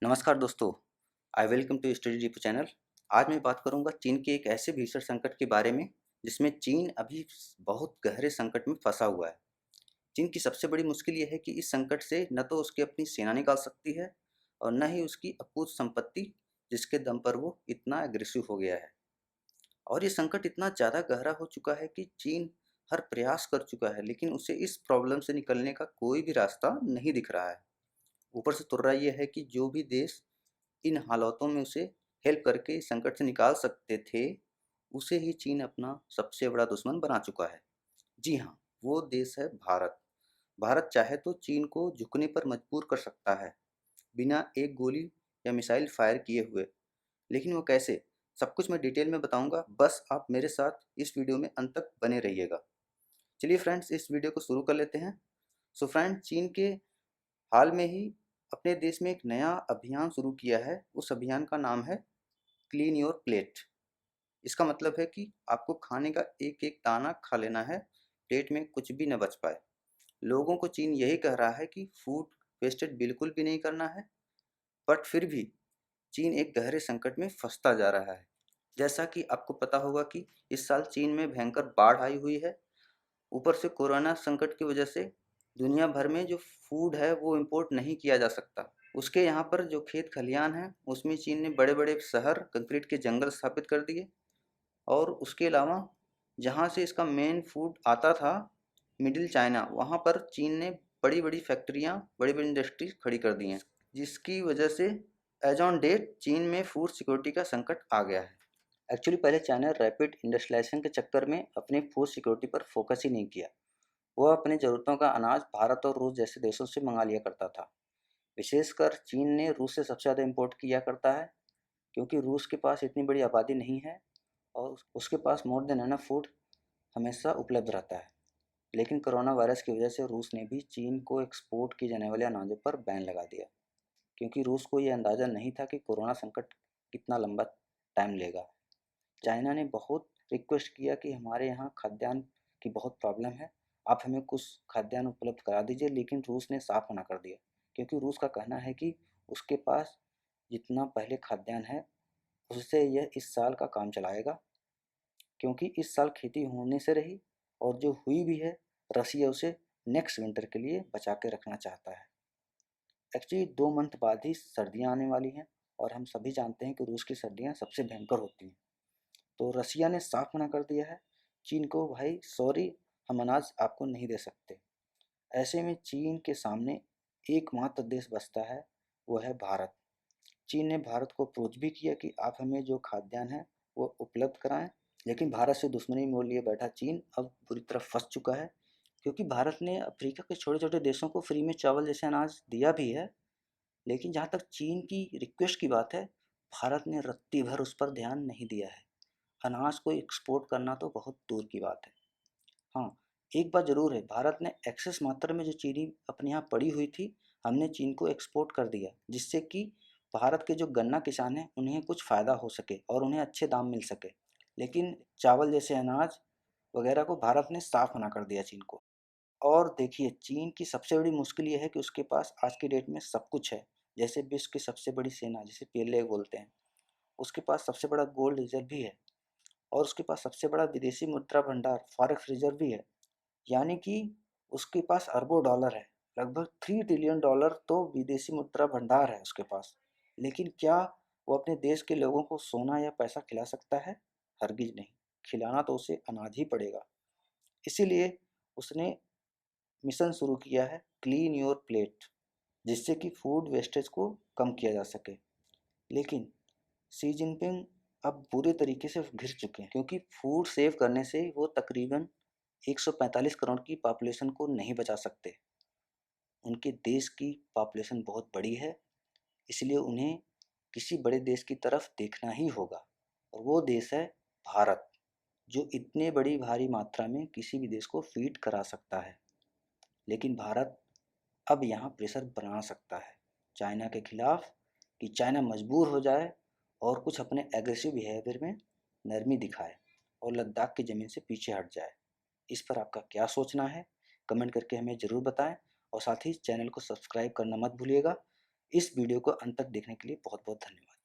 नमस्कार दोस्तों, I welcome to Study Deep channel. आज मैं बात करूंगा चीन के एक ऐसे भीषण संकट के बारे में जिसमें चीन अभी बहुत गहरे संकट में फंसा हुआ है। चीन की सबसे बड़ी मुश्किल यह है कि इस संकट से न तो उसकी अपनी सेना निकाल सकती है और न ही उसकी अकूत संपत्ति, जिसके दम पर वो इतना एग्रेसिव हो गया है। और ये संकट इतना ज़्यादा गहरा हो चुका है कि चीन हर प्रयास कर चुका है, लेकिन उसे इस प्रॉब्लम से निकलने का कोई भी रास्ता नहीं दिख रहा है। ऊपर से तुर्रा ये है कि जो भी देश इन हालातों में उसे हेल्प करके इस संकट से निकाल सकते थे, उसे ही चीन अपना सबसे बड़ा दुश्मन बना चुका है। जी हाँ, वो देश है भारत। भारत चाहे तो चीन को झुकने पर मजबूर कर सकता है, बिना एक गोली या मिसाइल फायर किए हुए। लेकिन वो कैसे? सब कुछ मैं डिटेल में बताऊंगा, बस आप मेरे साथ इस वीडियो में अंत तक बने रहिएगा। चलिए फ्रेंड्स, इस वीडियो को शुरू कर लेते हैं। सो फ्रेंड, चीन के हाल में ही अपने देश में एक नया अभियान शुरू किया है। उस अभियान का नाम है क्लीन योर प्लेट। इसका मतलब है कि आपको खाने का एक एक दाना खा लेना है, प्लेट में कुछ भी न बच पाए। लोगों को चीन यही कह रहा है कि फूड वेस्टेज बिल्कुल भी नहीं करना है, बट फिर भी चीन एक गहरे संकट में फंसता जा रहा है। जैसा कि आपको पता होगा कि इस साल चीन में भयंकर बाढ़ आई हुई है। ऊपर से कोरोना संकट की वजह से दुनिया भर में जो फूड है वो इम्पोर्ट नहीं किया जा सकता। उसके यहाँ पर जो खेत खलियान हैं उसमें चीन ने बड़े बड़े शहर, कंक्रीट के जंगल स्थापित कर दिए। और उसके अलावा जहाँ से इसका मेन फूड आता था, मिडिल चाइना, वहाँ पर चीन ने बड़ी बड़ी फैक्ट्रियाँ, बड़ी बड़ी इंडस्ट्रीज खड़ी कर दी हैं, जिसकी वजह से एज ऑन डेट चीन में फूड सिक्योरिटी का संकट आ गया है। एक्चुअली पहले चाइना रैपिड इंडस्ट्रियलाइजेशन के चक्कर में अपने फूड सिक्योरिटी पर फोकस ही नहीं किया। वह अपनी ज़रूरतों का अनाज भारत और रूस जैसे देशों से मंगा लिया करता था। विशेषकर चीन ने रूस से सबसे ज़्यादा इम्पोर्ट किया करता है, क्योंकि रूस के पास इतनी बड़ी आबादी नहीं है और उसके पास मोर देन एनफ फूड हमेशा उपलब्ध रहता है। लेकिन कोरोना वायरस की वजह से रूस ने भी चीन को एक्सपोर्ट किए जाने वाले अनाजों पर बैन लगा दिया, क्योंकि रूस को ये अंदाज़ा नहीं था कि कोरोना संकट कितना लंबा टाइम लेगा। चाइना ने बहुत रिक्वेस्ट किया कि हमारे यहाँ खाद्यान्न की बहुत प्रॉब्लम है, आप हमें कुछ खाद्यान्न उपलब्ध करा दीजिए, लेकिन रूस ने साफ मना कर दिया, क्योंकि रूस का कहना है कि उसके पास जितना पहले खाद्यान्न है उससे यह इस साल का काम चलाएगा, क्योंकि इस साल खेती होने से रही और जो हुई भी है रसिया उसे नेक्स्ट विंटर के लिए बचा के रखना चाहता है। एक्चुअली 2 मंथ बाद ही सर्दियाँ आने वाली हैं और हम सभी जानते हैं कि रूस की सर्दियाँ सबसे भयंकर होती हैं। तो रसिया ने साफ मना कर दिया है चीन को, भाई सॉरी, हम अनाज आपको नहीं दे सकते। ऐसे में चीन के सामने एकमात्र देश बचता है, वो है भारत। चीन ने भारत को अप्रोच भी किया कि आप हमें जो खाद्यान्न है वो उपलब्ध कराएं, लेकिन भारत से दुश्मनी मोल लिए बैठा चीन अब बुरी तरह फंस चुका है, क्योंकि भारत ने अफ्रीका के छोटे छोटे देशों को फ्री में चावल जैसे अनाज दिया भी है। लेकिन जहाँ तक चीन की रिक्वेस्ट की बात है, भारत ने रत्ती भर उस पर ध्यान नहीं दिया है। अनाज को एक्सपोर्ट करना तो बहुत दूर की बात है। हाँ, एक बात ज़रूर है, भारत ने एक्सेस मात्रा में जो चीनी अपने यहाँ पड़ी हुई थी, हमने चीन को एक्सपोर्ट कर दिया, जिससे कि भारत के जो गन्ना किसान हैं उन्हें कुछ फ़ायदा हो सके और उन्हें अच्छे दाम मिल सके। लेकिन चावल जैसे अनाज वगैरह को भारत ने साफ मना कर दिया चीन को। और देखिए, चीन की सबसे बड़ी मुश्किल ये है कि उसके पास आज की डेट में सब कुछ है। जैसे विश्व की सबसे बड़ी सेना, जिसे पीएलए बोलते हैं, उसके पास सबसे बड़ा गोल्ड रिजर्व भी है और उसके पास सबसे बड़ा विदेशी मुद्रा भंडार फॉरेक्स रिजर्व भी है। यानी कि उसके पास अरबों डॉलर है, लगभग 3 ट्रिलियन डॉलर तो विदेशी मुद्रा भंडार है उसके पास। लेकिन क्या वो अपने देश के लोगों को सोना या पैसा खिला सकता है? हरगिज नहीं। खिलाना तो उसे अनाज ही पड़ेगा। इसीलिए उसने मिशन शुरू किया है क्लीन योर प्लेट, जिससे कि फूड वेस्टेज को कम किया जा सके। लेकिन शी जिनपिंग अब बुरे तरीके से घिर चुके हैं, क्योंकि फूड सेव करने से वो तकरीबन 145 करोड़ की पॉपुलेशन को नहीं बचा सकते। उनके देश की पॉपुलेशन बहुत बड़ी है, इसलिए उन्हें किसी बड़े देश की तरफ देखना ही होगा, और वो देश है भारत, जो इतने बड़ी भारी मात्रा में किसी भी देश को फीड करा सकता है। लेकिन भारत अब यहाँ प्रेशर बना सकता है चाइना के खिलाफ, कि चाइना मजबूर हो जाए और कुछ अपने एग्रेसिव बिहेवियर में नरमी दिखाए और लद्दाख की ज़मीन से पीछे हट जाए। इस पर आपका क्या सोचना है? कमेंट करके हमें ज़रूर बताएं और साथ ही चैनल को सब्सक्राइब करना मत भूलिएगा। इस वीडियो को अंत तक देखने के लिए बहुत बहुत धन्यवाद।